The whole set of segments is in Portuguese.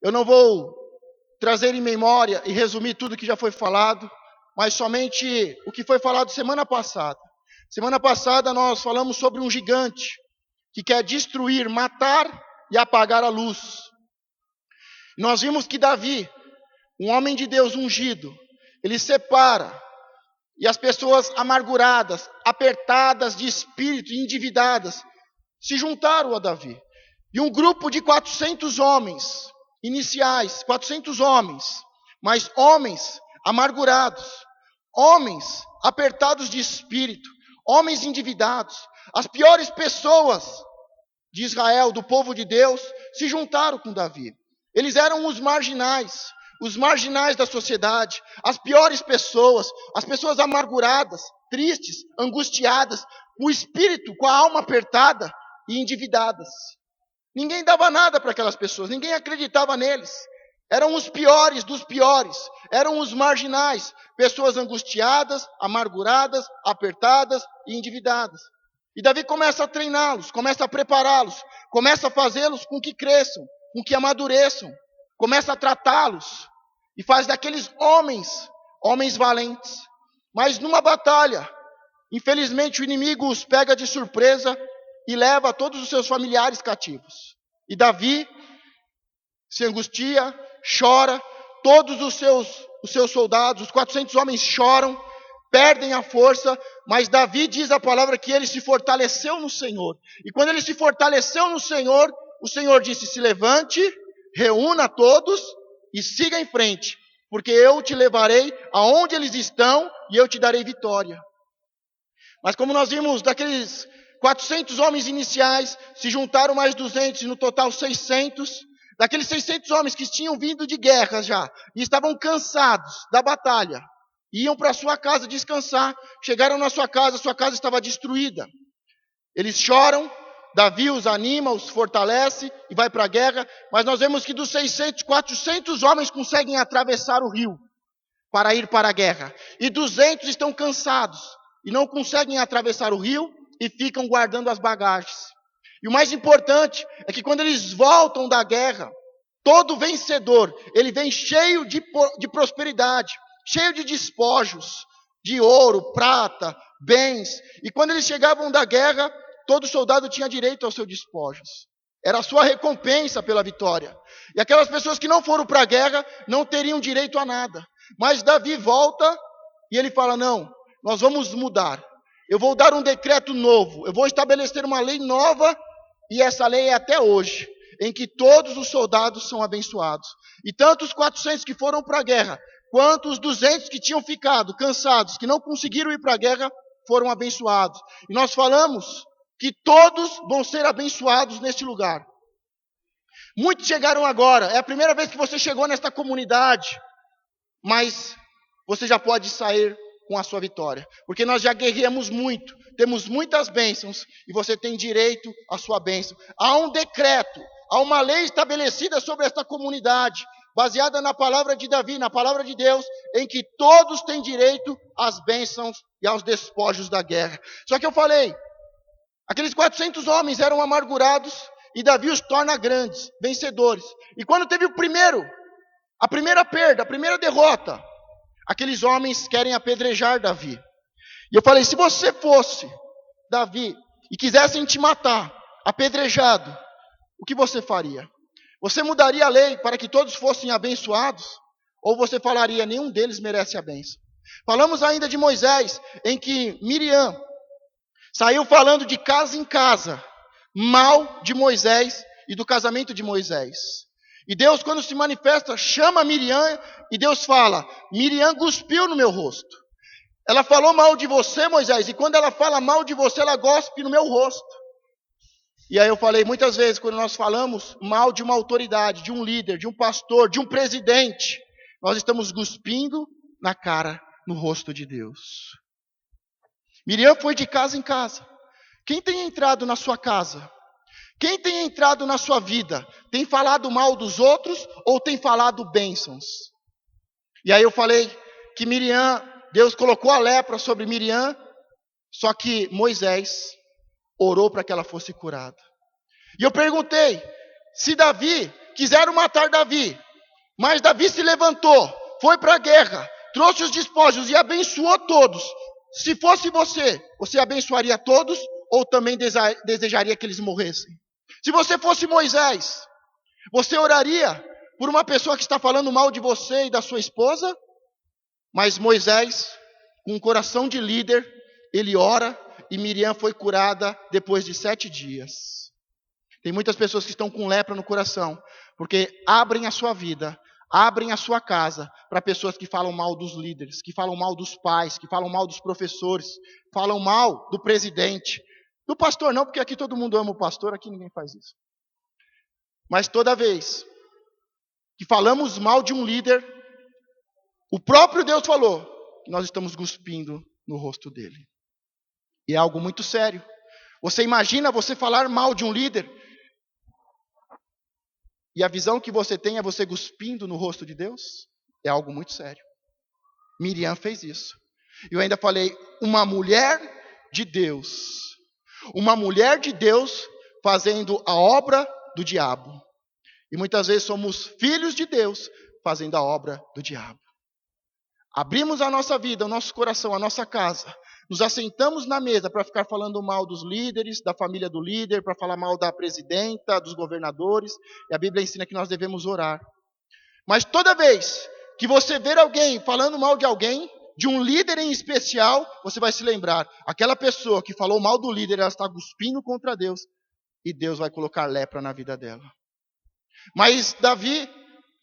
Eu não vou trazer em memória e resumir tudo que já foi falado, mas somente o que foi falado semana passada. Semana passada nós falamos sobre um gigante que quer destruir, matar e apagar a luz. Nós vimos que Davi, um homem de Deus ungido, ele separa, e as pessoas amarguradas, apertadas de espírito, endividadas, se juntaram a Davi. E um grupo de 400 homens, iniciais, 400 homens, mas homens amargurados, homens apertados de espírito, homens endividados, as piores pessoas de Israel, do povo de Deus, se juntaram com Davi. Eles eram os marginais da sociedade, as piores pessoas, as pessoas amarguradas, tristes, angustiadas, com o espírito, com a alma apertada e endividadas. Ninguém dava nada para aquelas pessoas, ninguém acreditava neles. Eram os piores dos piores, eram os marginais, pessoas angustiadas, amarguradas, apertadas e endividadas. E Davi começa a treiná-los, começa a prepará-los, começa a fazê-los com que cresçam, com que amadureçam, começa a tratá-los e faz daqueles homens valentes. Mas numa batalha, infelizmente o inimigo os pega de surpresa e leva todos os seus familiares cativos. E Davi se angustia, chora, todos os seus soldados, os 400 homens choram, perdem a força, mas Davi diz a palavra que ele se fortaleceu no Senhor. E quando ele se fortaleceu no Senhor, o Senhor disse: se levante, reúna todos e siga em frente, porque eu te levarei aonde eles estão e eu te darei vitória. Mas como nós vimos, daqueles 400 homens iniciais, se juntaram mais 200, e no total 600. Daqueles 600 homens que tinham vindo de guerra já, e estavam cansados da batalha, iam para sua casa descansar, chegaram na sua casa estava destruída. Eles choram, Davi os anima, os fortalece e vai para a guerra, mas nós vemos que dos 600, 400 homens conseguem atravessar o rio para ir para a guerra, e 200 estão cansados e não conseguem atravessar o rio e ficam guardando as bagagens. E o mais importante é que quando eles voltam da guerra, todo vencedor, ele vem cheio de prosperidade, cheio de despojos, de ouro, prata, bens. E quando eles chegavam da guerra, todo soldado tinha direito aos seus despojos. Era a sua recompensa pela vitória. E aquelas pessoas que não foram para a guerra não teriam direito a nada. Mas Davi volta e ele fala: não, nós vamos mudar. Eu vou dar um decreto novo, eu vou estabelecer uma lei nova, e essa lei é até hoje, em que todos os soldados são abençoados. E tanto os 400 que foram para a guerra, quanto os 200 que tinham ficado cansados, que não conseguiram ir para a guerra, foram abençoados. E nós falamos que todos vão ser abençoados neste lugar. Muitos chegaram agora, é a primeira vez que você chegou nesta comunidade, mas você já pode sair com a sua vitória, porque nós já guerreamos muito, temos muitas bênçãos, e você tem direito à sua bênção. Há um decreto, há uma lei estabelecida sobre esta comunidade, baseada na palavra de Davi, na palavra de Deus, em que todos têm direito às bênçãos e aos despojos da guerra. Só que eu falei, aqueles 400 homens eram amargurados, e Davi os torna grandes, vencedores. E quando teve a primeira perda, a primeira derrota, aqueles homens querem apedrejar Davi. E eu falei, se você fosse Davi e quisessem te matar, apedrejado, o que você faria? Você mudaria a lei para que todos fossem abençoados? Ou você falaria, nenhum deles merece a bênção? Falamos ainda de Moisés, em que Miriam saiu falando de casa em casa, mal de Moisés e do casamento de Moisés. E Deus, quando se manifesta, chama Miriam, e Deus fala, Miriam cuspiu no meu rosto. Ela falou mal de você, Moisés, e quando ela fala mal de você, ela cospe no meu rosto. E aí eu falei, muitas vezes, quando nós falamos mal de uma autoridade, de um líder, de um pastor, de um presidente, nós estamos cuspindo na cara, no rosto de Deus. Miriam foi de casa em casa. Quem tem entrado na sua casa? Quem tem entrado na sua vida? Tem falado mal dos outros ou tem falado bênçãos? E aí eu falei que Miriam, Deus colocou a lepra sobre Miriam, só que Moisés orou para que ela fosse curada. E eu perguntei, se Davi, quiseram matar Davi, mas Davi se levantou, foi para a guerra, trouxe os despojos e abençoou todos. Se fosse você, você abençoaria todos ou também desejaria que eles morressem? Se você fosse Moisés, você oraria por uma pessoa que está falando mal de você e da sua esposa? Mas Moisés, com um coração de líder, ele ora e Miriam foi curada depois de 7 dias. Tem muitas pessoas que estão com lepra no coração, porque abrem a sua vida, abrem a sua casa para pessoas que falam mal dos líderes, que falam mal dos pais, que falam mal dos professores, falam mal do presidente. Do pastor não, porque aqui todo mundo ama o pastor, aqui ninguém faz isso. Mas toda vez que falamos mal de um líder, o próprio Deus falou que nós estamos cuspindo no rosto dele. E é algo muito sério. Você imagina você falar mal de um líder e a visão que você tem é você cuspindo no rosto de Deus? É algo muito sério. Miriam fez isso. Eu ainda falei, uma mulher de Deus. Uma mulher de Deus fazendo a obra do diabo. E muitas vezes somos filhos de Deus fazendo a obra do diabo. Abrimos a nossa vida, o nosso coração, a nossa casa. Nos assentamos na mesa para ficar falando mal dos líderes, da família do líder, para falar mal da presidenta, dos governadores. E a Bíblia ensina que nós devemos orar. Mas toda vez que você ver alguém falando mal de alguém, de um líder em especial, você vai se lembrar. Aquela pessoa que falou mal do líder, ela está cuspindo contra Deus. E Deus vai colocar lepra na vida dela. Mas Davi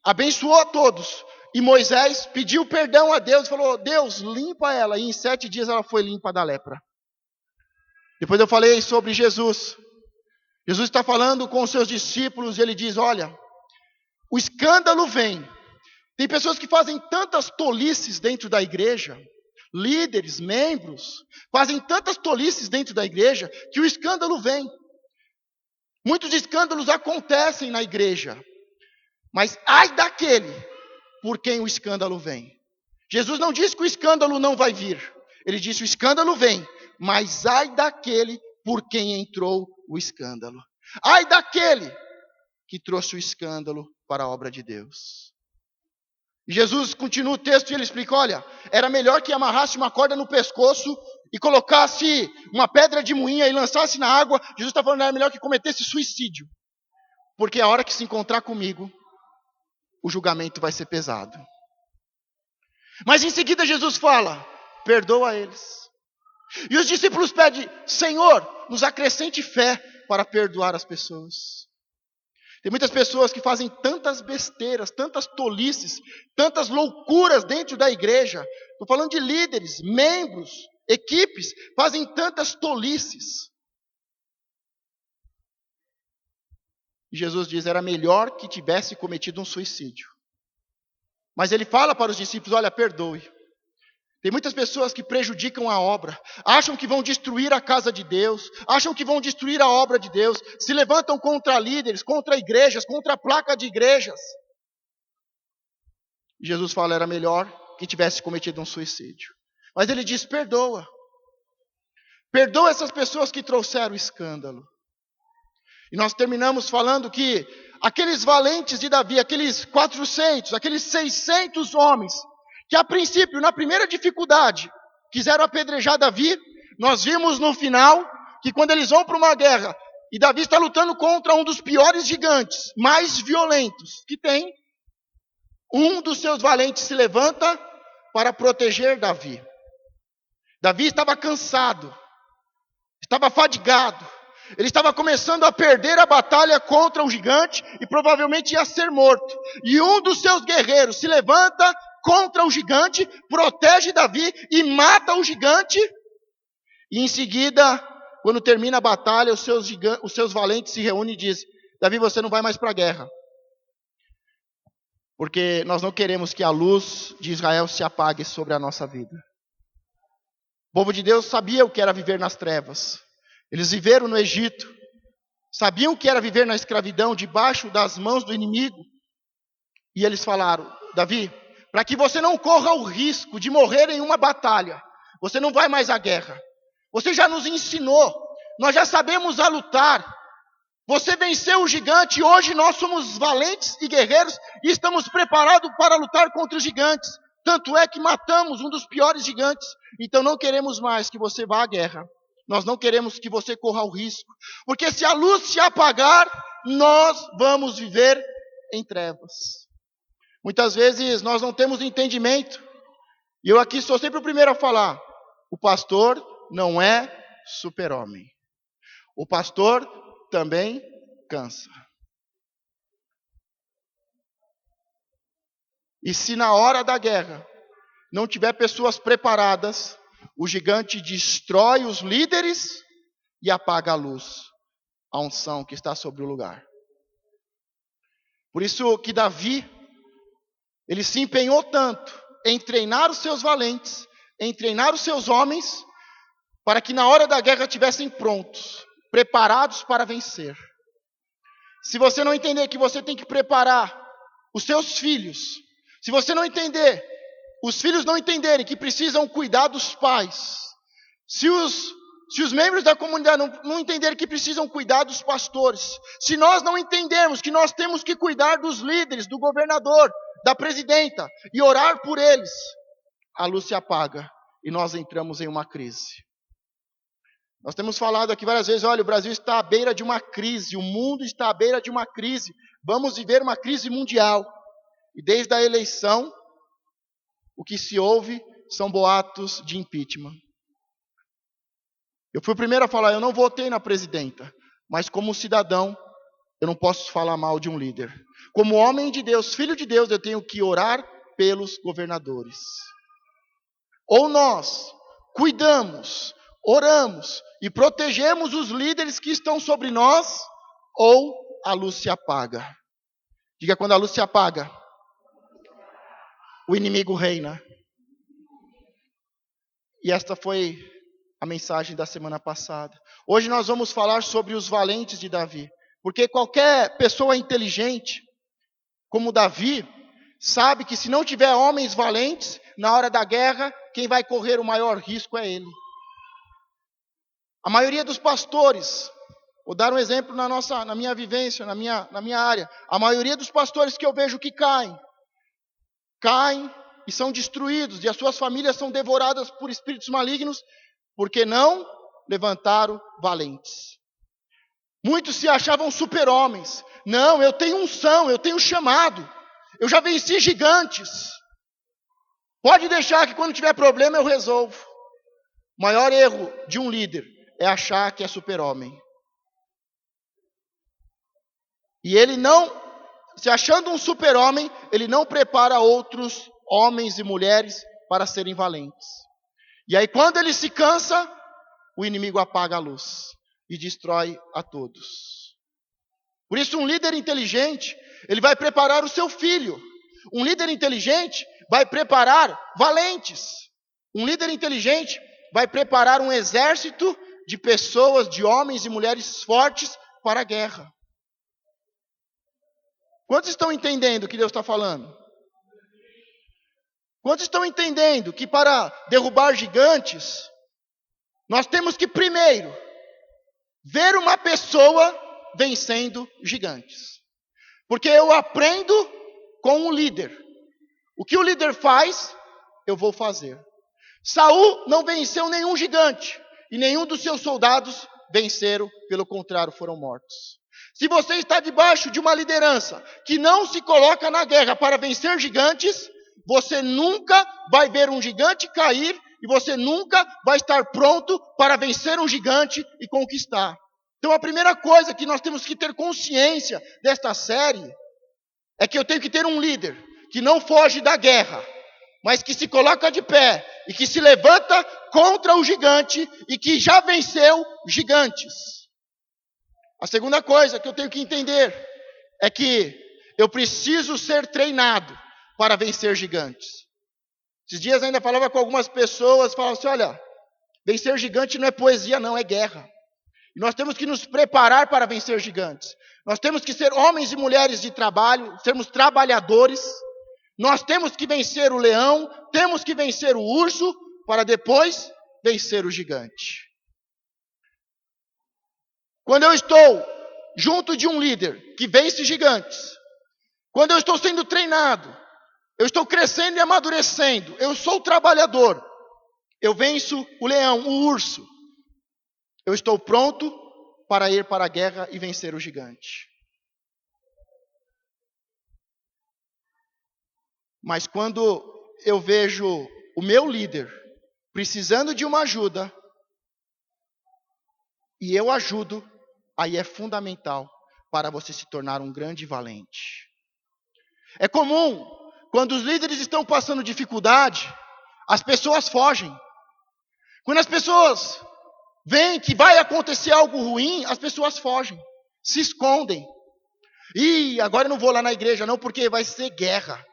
abençoou a todos. E Moisés pediu perdão a Deus e falou, Deus, limpa ela. E em 7 dias ela foi limpa da lepra. Depois eu falei sobre Jesus. Jesus está falando com os seus discípulos e ele diz, olha, o escândalo vem. Tem pessoas que fazem tantas tolices dentro da igreja, líderes, membros, fazem tantas tolices dentro da igreja, que o escândalo vem. Muitos escândalos acontecem na igreja. Mas ai daquele por quem o escândalo vem. Jesus não disse que o escândalo não vai vir. Ele disse o escândalo vem, mas ai daquele por quem entrou o escândalo. Ai daquele que trouxe o escândalo para a obra de Deus. E Jesus continua o texto e ele explica, olha, era melhor que amarrasse uma corda no pescoço e colocasse uma pedra de moinha e lançasse na água. Jesus está falando, era melhor que cometesse suicídio. Porque a hora que se encontrar comigo, o julgamento vai ser pesado. Mas em seguida Jesus fala, perdoa eles. E os discípulos pedem, Senhor, nos acrescente fé para perdoar as pessoas. Tem muitas pessoas que fazem tantas besteiras, tantas tolices, tantas loucuras dentro da igreja. Estou falando de líderes, membros, equipes, fazem tantas tolices. E Jesus diz, era melhor que tivesse cometido um suicídio. Mas ele fala para os discípulos, olha, perdoe. Tem muitas pessoas que prejudicam a obra, acham que vão destruir a casa de Deus, acham que vão destruir a obra de Deus, se levantam contra líderes, contra igrejas, contra a placa de igrejas. E Jesus fala, era melhor que tivesse cometido um suicídio. Mas ele diz, perdoa. Perdoa essas pessoas que trouxeram escândalo. E nós terminamos falando que aqueles valentes de Davi, aqueles 400, aqueles 600 homens, que a princípio, na primeira dificuldade, quiseram apedrejar Davi, nós vimos no final que quando eles vão para uma guerra, e Davi está lutando contra um dos piores gigantes, mais violentos que tem, um dos seus valentes se levanta para proteger Davi. Davi estava cansado, estava fadigado, ele estava começando a perder a batalha contra o gigante e provavelmente ia ser morto. E um dos seus guerreiros se levanta contra o gigante, protege Davi e mata o gigante. E em seguida, quando termina a batalha, os seus valentes se reúnem e dizem, Davi, você não vai mais para a guerra. Porque nós não queremos que a luz de Israel se apague sobre a nossa vida. O povo de Deus sabia o que era viver nas trevas. Eles viveram no Egito, sabiam o que era viver na escravidão, debaixo das mãos do inimigo. E eles falaram, Davi, para que você não corra o risco de morrer em uma batalha, você não vai mais à guerra. Você já nos ensinou, nós já sabemos a lutar. Você venceu o gigante e hoje nós somos valentes e guerreiros e estamos preparados para lutar contra os gigantes. Tanto é que matamos um dos piores gigantes. Então não queremos mais que você vá à guerra. Nós não queremos que você corra o risco. Porque se a luz se apagar, nós vamos viver em trevas. Muitas vezes nós não temos entendimento. E eu aqui sou sempre o primeiro a falar. O pastor não é super-homem. O pastor também cansa. E se na hora da guerra não tiver pessoas preparadas, o gigante destrói os líderes e apaga a luz, a unção que está sobre o lugar. Por isso que Davi, ele se empenhou tanto em treinar os seus valentes, em treinar os seus homens, para que na hora da guerra estivessem prontos, preparados para vencer. Se você não entender que você tem que preparar os seus filhos, se você não entender, os filhos não entenderem que precisam cuidar dos pais, se os membros da comunidade não entenderem que precisam cuidar dos pastores, se nós não entendermos que nós temos que cuidar dos líderes, do governador, da presidenta, e orar por eles, a luz se apaga e nós entramos em uma crise. Nós temos falado aqui várias vezes, olha, o Brasil está à beira de uma crise, o mundo está à beira de uma crise, vamos viver uma crise mundial. E desde a eleição, o que se ouve são boatos de impeachment. Eu fui o primeiro a falar, eu não votei na presidenta, mas como cidadão, eu não posso falar mal de um líder. Como homem de Deus, filho de Deus, eu tenho que orar pelos governadores. Ou nós cuidamos, oramos e protegemos os líderes que estão sobre nós, ou a luz se apaga. Diga, quando a luz se apaga, o inimigo reina. E esta foi a mensagem da semana passada. Hoje nós vamos falar sobre os valentes de Davi. Porque qualquer pessoa inteligente, como Davi, sabe que se não tiver homens valentes, na hora da guerra, quem vai correr o maior risco é ele. A maioria dos pastores, vou dar um exemplo na minha vivência, na minha área. A maioria dos pastores que eu vejo que caem e são destruídos, e as suas famílias são devoradas por espíritos malignos, porque não levantaram valentes. Muitos se achavam super-homens. Não, eu tenho unção, eu tenho chamado. Eu já venci gigantes. Pode deixar que quando tiver problema eu resolvo. O maior erro de um líder é achar que é super-homem. E ele não, se achando um super-homem, ele não prepara outros homens e mulheres para serem valentes. E aí quando ele se cansa, o inimigo apaga a luz e destrói a todos. Por isso um líder inteligente, ele vai preparar o seu filho. Um líder inteligente vai preparar valentes. Um líder inteligente vai preparar um exército de pessoas, de homens e mulheres fortes para a guerra. Quantos estão entendendo o que Deus está falando? Quantos estão entendendo que para derrubar gigantes, nós temos que primeiro ver uma pessoa vencendo gigantes? Porque eu aprendo com o líder. O que o líder faz, eu vou fazer. Saul não venceu nenhum gigante, e nenhum dos seus soldados venceram, pelo contrário, foram mortos. Se você está debaixo de uma liderança que não se coloca na guerra para vencer gigantes, você nunca vai ver um gigante cair e você nunca vai estar pronto para vencer um gigante e conquistar. Então a primeira coisa que nós temos que ter consciência desta série é que eu tenho que ter um líder que não foge da guerra, mas que se coloca de pé e que se levanta contra o gigante e que já venceu gigantes. A segunda coisa que eu tenho que entender é que eu preciso ser treinado para vencer gigantes. Esses dias ainda falava com algumas pessoas, falava assim, olha, vencer gigante não é poesia não, é guerra. E nós temos que nos preparar para vencer gigantes. Nós temos que ser homens e mulheres de trabalho, sermos trabalhadores. Nós temos que vencer o leão, temos que vencer o urso, para depois vencer o gigante. Quando eu estou junto de um líder que vence gigantes, quando eu estou sendo treinado, eu estou crescendo e amadurecendo, eu sou trabalhador, eu venço o leão, o urso, eu estou pronto para ir para a guerra e vencer o gigante. Mas quando eu vejo o meu líder precisando de uma ajuda, e eu ajudo, aí é fundamental para você se tornar um grande valente. É comum, quando os líderes estão passando dificuldade, as pessoas fogem. Quando as pessoas veem que vai acontecer algo ruim, as pessoas fogem, se escondem. E agora eu não vou lá na igreja não, porque vai ser guerra.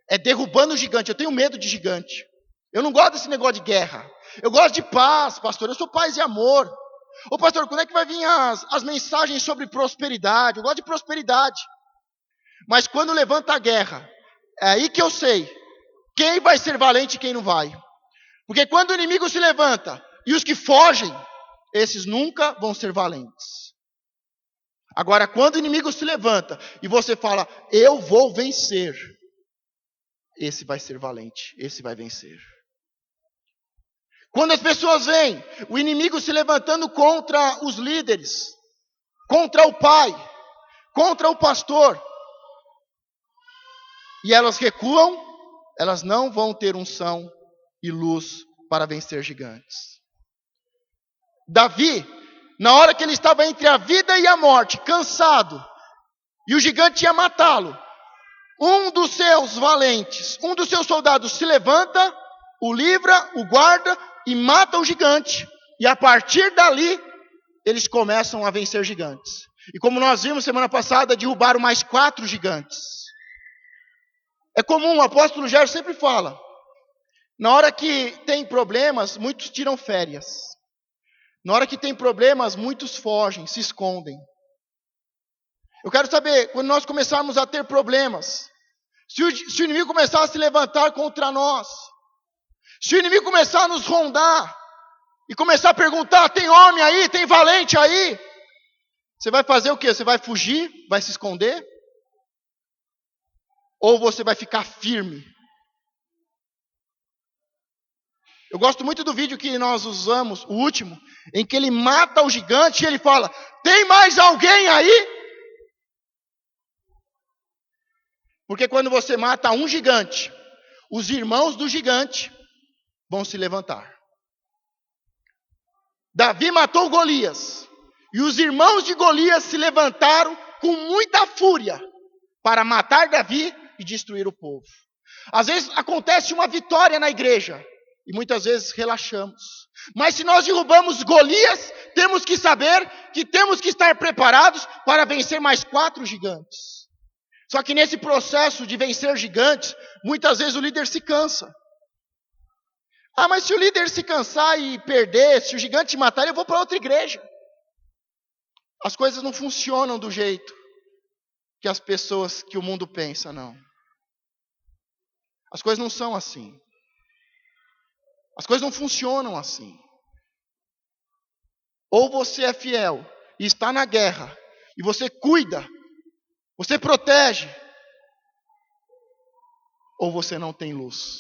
É derrubando o gigante, eu tenho medo de gigante. Eu não gosto desse negócio de guerra. Eu gosto de paz, pastor, eu sou paz e amor. Ô pastor, quando é que vai vir as mensagens sobre prosperidade? Eu gosto de prosperidade. Mas quando levanta a guerra, é aí que eu sei quem vai ser valente e quem não vai. Porque quando o inimigo se levanta e os que fogem, esses nunca vão ser valentes. Agora, quando o inimigo se levanta e você fala, eu vou vencer, esse vai ser valente, esse vai vencer. Quando as pessoas veem o inimigo se levantando contra os líderes, contra o pai, contra o pastor, e elas recuam, elas não vão ter unção e luz para vencer gigantes. Davi, na hora que ele estava entre a vida e a morte, cansado, e o gigante ia matá-lo, um dos seus valentes, um dos seus soldados se levanta, o livra, o guarda e mata o gigante. E a partir dali, eles começam a vencer gigantes. E como nós vimos semana passada, derrubaram mais 4 gigantes. É comum, o apóstolo Gerson sempre fala, na hora que tem problemas, muitos tiram férias. Na hora que tem problemas, muitos fogem, se escondem. Eu quero saber, quando nós começarmos a ter problemas, se o inimigo começar a se levantar contra nós, se o inimigo começar a nos rondar, e começar a perguntar, tem homem aí, tem valente aí? Você vai fazer o quê? Você vai fugir? Vai se esconder? Ou você vai ficar firme? Eu gosto muito do vídeo que nós usamos, o último, em que ele mata o gigante e ele fala, tem mais alguém aí? Porque quando você mata um gigante, os irmãos do gigante vão se levantar. Davi matou Golias, e os irmãos de Golias se levantaram com muita fúria para matar Davi e destruir o povo. Às vezes acontece uma vitória na igreja, e muitas vezes relaxamos. Mas se nós derrubamos Golias, temos que saber que temos que estar preparados para vencer mais 4 gigantes. Só que nesse processo de vencer gigantes, muitas vezes o líder se cansa. Ah, mas se o líder se cansar e perder, se o gigante matar, eu vou para outra igreja. As coisas não funcionam do jeito que as pessoas, que o mundo pensa, não. As coisas não são assim. As coisas não funcionam assim. Ou você é fiel e está na guerra, e você cuida, você protege, ou você não tem luz.